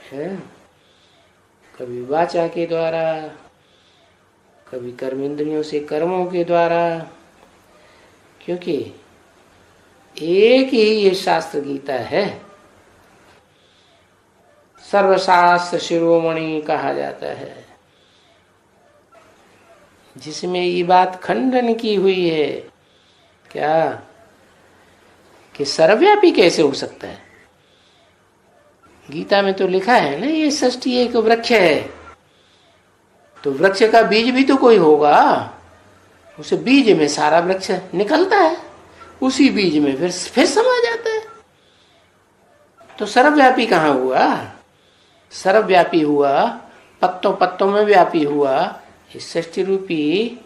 है, कभी वाचा के द्वारा, कभी कर्मेंद्रियों से कर्मों के द्वारा, क्योंकि एक ही ये शास्त्र गीता है। सर्वशास्त्र शिरोमणि कहा जाता है, जिसमें ये बात खंडन की हुई है क्या कि सर्वव्यापी कैसे हो सकता है। गीता में तो लिखा है ना, ये सृष्टि एक वृक्ष है, तो वृक्ष का बीज भी तो कोई होगा, उस बीज में सारा वृक्ष निकलता है, उसी बीज में फिर समा जाता है। तो सर्वव्यापी कहाँ हुआ? सर्वव्यापी हुआ पत्तों पत्तों में व्यापी हुआ। इस सृष्टि रूपी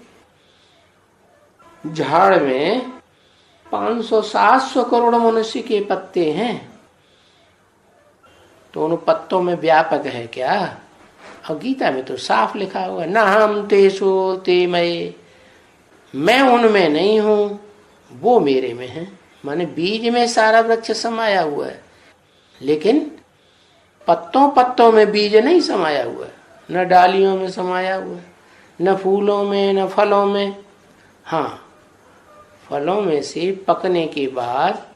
झाड़ में 500-700 करोड़ मनुष्य के पत्ते हैं, तो उन पत्तों में व्यापक है क्या? और गीता में तो साफ लिखा हुआ, न हम तेषु ते मये, मैं उनमें नहीं हूं, वो मेरे में है। माने बीज में सारा वृक्ष समाया हुआ है, लेकिन पत्तों पत्तों में बीज नहीं समाया हुआ है, न डालियों में समाया हुआ है, न फूलों में, न फलों में। हाँ, फलों में से पकने के बाद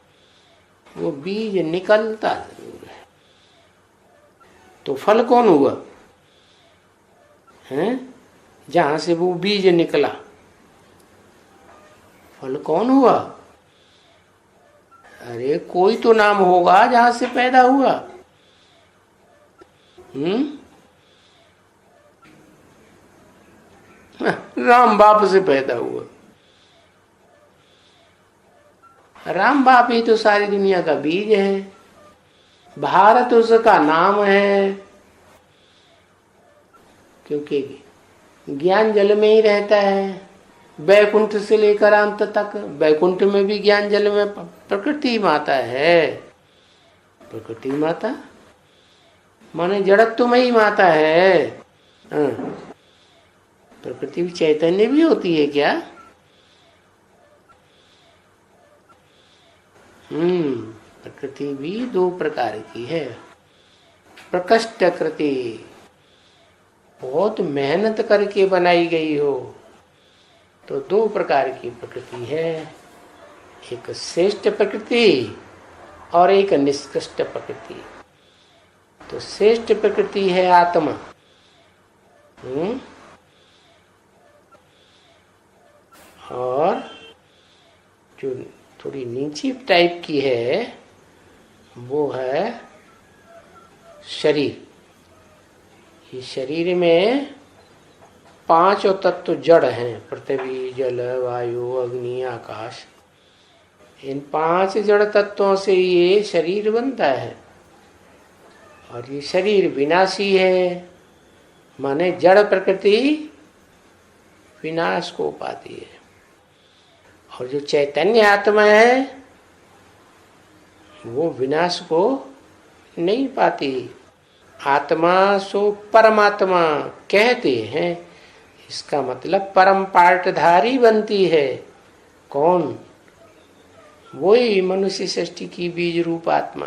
वो बीज निकलता जरूर है। तो फल कौन हुआ है? जहां से वो बीज निकला, फल कौन हुआ? अरे कोई तो नाम होगा जहां से पैदा हुआ। राम बाप से पैदा हुआ। राम बाप ही तो सारी दुनिया का बीज है, भारत उसका नाम है, क्योंकि ज्ञान जल में ही रहता है, बैकुंठ से लेकर अंत तक। बैकुंठ में भी ज्ञान जल में प्रकृति माता है। प्रकृति माता माने जड़त्वमयी माता है। प्रकृति चैतन्य भी होती है क्या? प्रकृति भी 2 प्रकार की है। प्रकृष्ट कृति, बहुत मेहनत करके बनाई गई हो, तो 2 प्रकार की प्रकृति है, एक श्रेष्ठ प्रकृति और एक निष्कृष्ट प्रकृति। तो श्रेष्ठ प्रकृति है आत्मा, और जो थोड़ी नीची टाइप की है वो है शरीर। ये शरीर में 5 तत्व जड़ हैं, पृथ्वी, जल, वायु, अग्नि, आकाश। इन 5 जड़ तत्वों से ये शरीर बनता है, और ये शरीर विनाशी है, माने जड़ प्रकृति विनाश को पाती है, और जो चैतन्य आत्मा है वो विनाश को नहीं पाती। आत्मा सो परमात्मा कहते हैं, इसका मतलब परम पार्टधारी बनती है। कौन? वही मनुष्य सृष्टि की बीज रूप आत्मा।